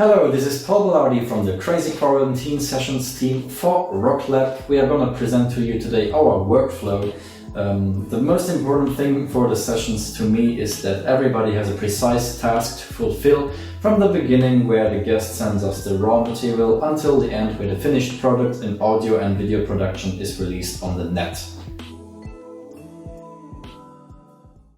Hello, this is Paul Bellardi from the Crazy Quarantine Sessions team for Rocklab. We are going to present to you today our workflow. The most important thing for the sessions to me is that everybody has a precise task to fulfill from the beginning where the guest sends us the raw material until the end where the finished product in audio and video production is released on the net.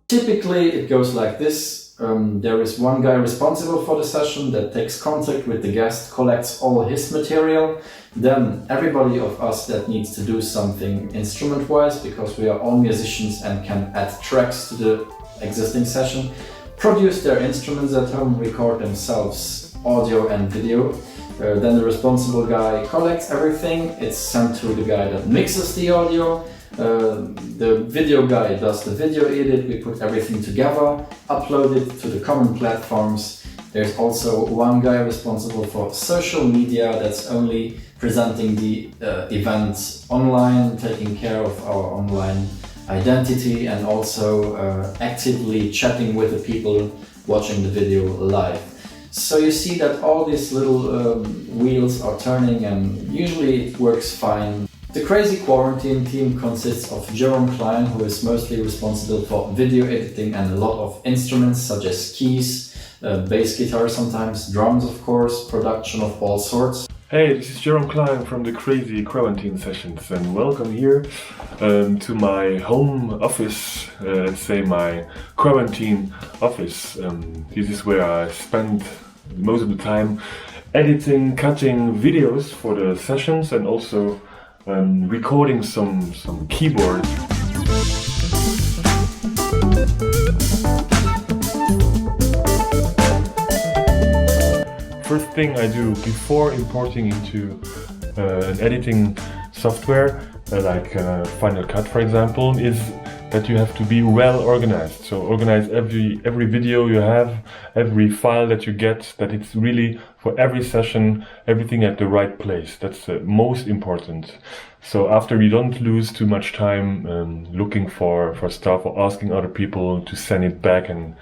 Typically it goes like this. There is one guy responsible for the session that takes contact with the guest, collects all his material. Then everybody of us that needs to do something instrument-wise, because we are all musicians and can add tracks to the existing session, produce their instruments at home, record themselves audio and video. Then the responsible guy collects everything, it's sent to the guy that mixes the audio. The video guy does the video edit, we put everything together, upload it to the common platforms. There's also one guy responsible for social media that's only presenting the events online, taking care of our online identity and also actively chatting with the people watching the video live. So you see that all these little wheels are turning and usually it works fine. The Crazy Quarantine team consists of Jerome Klein, who is mostly responsible for video editing and a lot of instruments such as keys, bass guitar sometimes, drums of course, production of all sorts. Hey, this is Jerome Klein from the Crazy Quarantine Sessions and welcome here to my home office, let's say my quarantine office. This is where I spend most of the time editing, cutting videos for the sessions and also recording some keyboard. First thing I do before importing into an editing software like Final Cut for example is that you have to be well organized. So organize every video you have, every file that you get, that it's really for every session, everything at the right place. That's the most important. So after you don't lose too much time looking for stuff or asking other people to send it back and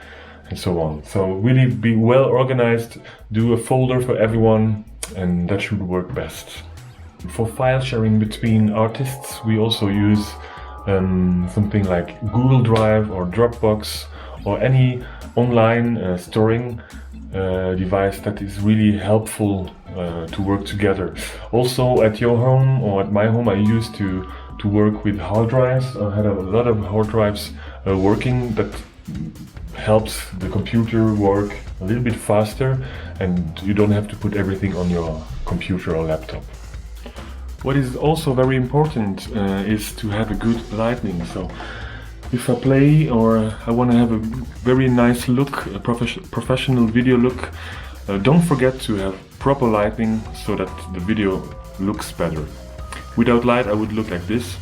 so on. So really be well organized, do a folder for everyone and that should work best. For file sharing between artists we also use something like Google Drive or Dropbox or any online storing device that is really helpful to work together. Also at your home or at my home I used to work with hard drives. I had a lot of hard drives working that helps the computer work a little bit faster and you don't have to put everything on your computer or laptop. What is also very important is to have a good lighting. So if I play or I want to have a very nice look, a professional video look, don't forget to have proper lighting so that the video looks better. Without light I would look like this.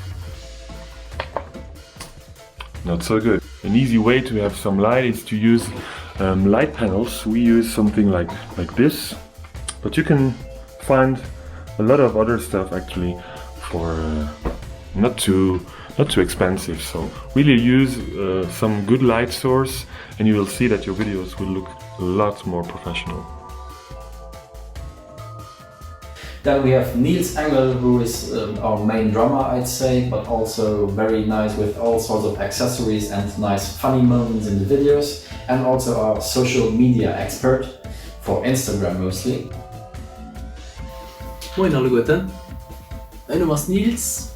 Not so good. An easy way to have some light is to use light panels. We use something like this, but you can find a lot of other stuff actually for not too expensive. So really use some good light source and you will see that your videos will look a lot more professional. Then we have Niels Engel, who is our main drummer I'd say, but also very nice with all sorts of accessories and nice funny moments in the videos, and also our social media expert for Instagram mostly. Moin alle Gute, mein Name ist Niels,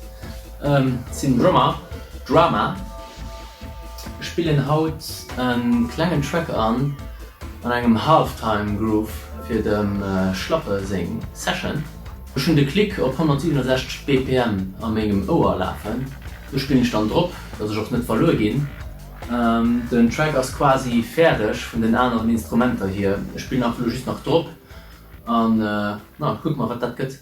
sind Drummer, ich spiele heute einen kleinen Track an einem Halftime Groove für den Schlappe Sing Session. Ich habe den Klick auf 167 BPM an meinem Ohr laufen. Da spiele ich dann drauf, dass ich auch nicht verloren gehe. Der Track ist quasi fertig von den anderen Instrumenten hier. Ich spiele nach Logis noch drauf. Und guck mal, was das geht.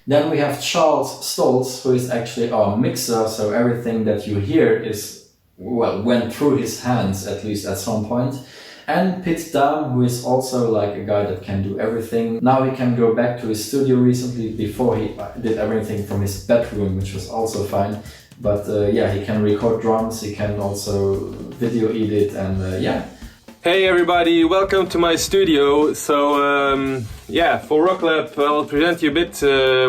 Then we have Charles Stolz, who is actually our mixer, so everything that you hear is, well, went through his hands at least at some point. And Pete Dam, who is also like a guy that can do everything. Now he can go back to his studio recently. Before he did everything from his bedroom, which was also fine. But yeah, he can record drums, he can also video edit, and yeah. Hey everybody, welcome to my studio. So yeah, for Rocklab I'll present you a bit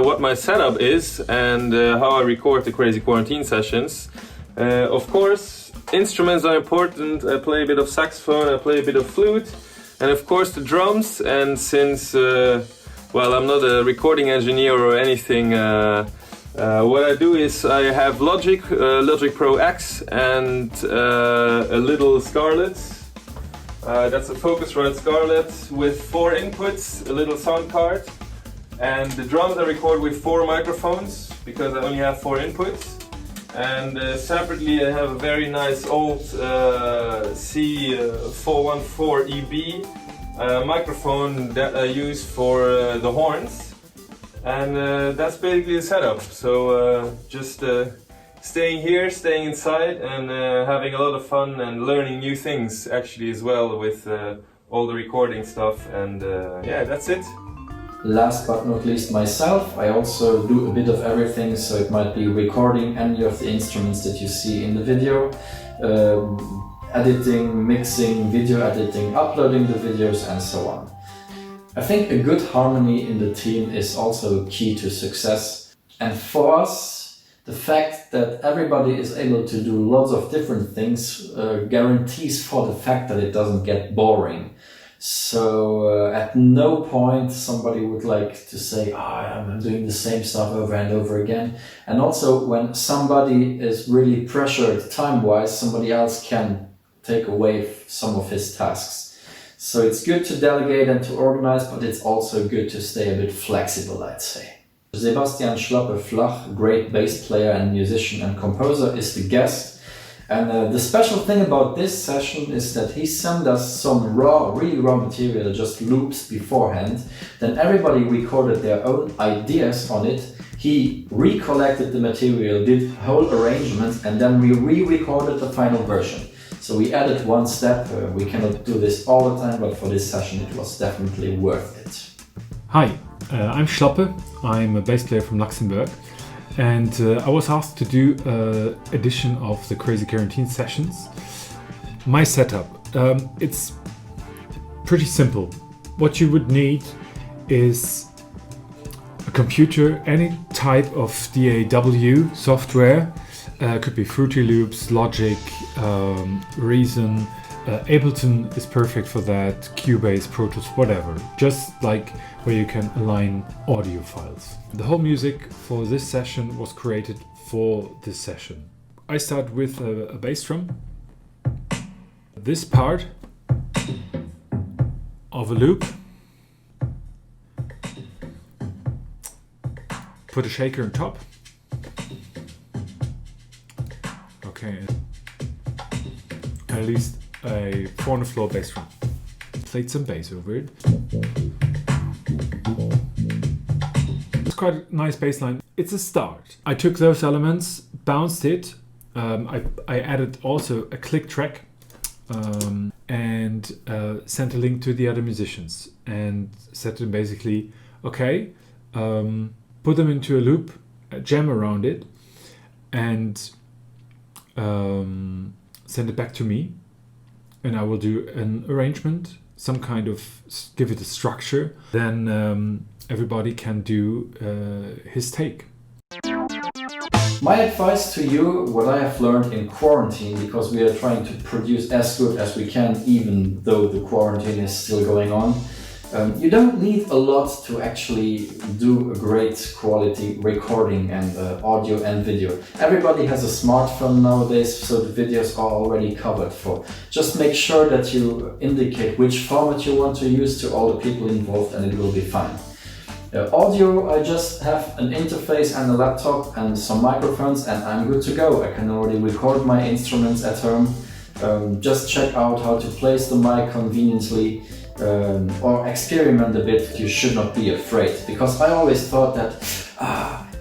what my setup is and how I record the Crazy Quarantine sessions. Of course, instruments are important. I play a bit of saxophone, I play a bit of flute, and of course the drums. And since, well, I'm not a recording engineer or anything, what I do is I have Logic Pro X and a little Scarlett. That's a Focusrite Scarlett with 4 inputs, a little sound card, and the drums I record with 4 microphones because I only have 4 inputs. And separately I have a very nice old C414EB microphone that I use for the horns. And that's basically the setup. So just staying here, staying inside, and having a lot of fun and learning new things actually as well with all the recording stuff. And yeah, that's it. Last but not least, myself. I also do a bit of everything, so it might be recording any of the instruments that you see in the video, editing, mixing, video editing, uploading the videos, and so on. I think a good harmony in the team is also key to success. And for us, the fact that everybody is able to do lots of different things guarantees for the fact that it doesn't get boring. So at no point somebody would like to say, I'm doing the same stuff over and over again. And also when somebody is really pressured time-wise, somebody else can take away some of his tasks. So it's good to delegate and to organize, but it's also good to stay a bit flexible, I'd say. Sebastian Schlappe-Flach, great bass player and musician and composer, is the guest. And the special thing about this session is that he sent us some really raw material, just loops beforehand. Then everybody recorded their own ideas on it. He recollected the material, did whole arrangements, and then we re-recorded the final version. So we added one step. We cannot do this all the time, but for this session it was definitely worth it. Hi, I'm Schlappe. I'm a bass player from Luxembourg. And I was asked to do an edition of the Crazy Quarantine sessions. My setup, it's pretty simple. What you would need is a computer, any type of DAW software. Could be Fruity Loops, Logic, Reason. Ableton is perfect for that, Cubase, Pro Tools, whatever. Just like where you can align audio files. The whole music for this session was created for this session. I start with a bass drum. This part of a loop. Put a shaker on top. Okay. At least a 4 on the floor bass drum. Played some bass over it. It's quite a nice bass line. It's a start. I took those elements, bounced it. I added also a click track and sent a link to the other musicians and said to them basically, okay, put them into a loop, jam around it, and send it back to me. And I will do an arrangement, some kind of, give it a structure. Then everybody can do his take. My advice to you, what I have learned in quarantine, because we are trying to produce as good as we can, even though the quarantine is still going on. You don't need a lot to actually do a great quality recording and audio and video. Everybody has a smartphone nowadays, so the videos are already covered for. Just make sure that you indicate which format you want to use to all the people involved and it will be fine. Audio, I just have an interface and a laptop and some microphones and I'm good to go. I can already record my instruments at home. Just check out how to place the mic conveniently. Or experiment a bit. You should not be afraid, because I always thought that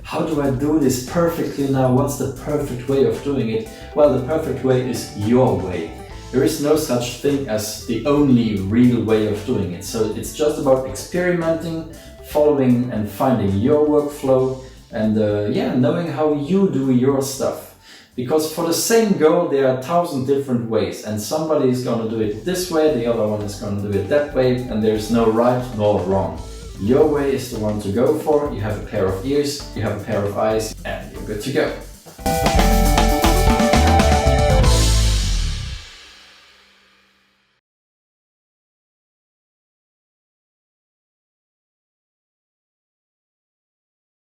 how do I do this perfectly now? What's the perfect way of doing it? Well, the perfect way is your way. There is no such thing as the only real way of doing it. So it's just about experimenting, following and finding your workflow, and knowing how you do your stuff. Because for the same goal there are 1,000 different ways, and somebody is going to do it this way, the other one is going to do it that way, and there is no right nor wrong. Your way is the one to go for. You have a pair of ears, you have a pair of eyes, and you're good to go.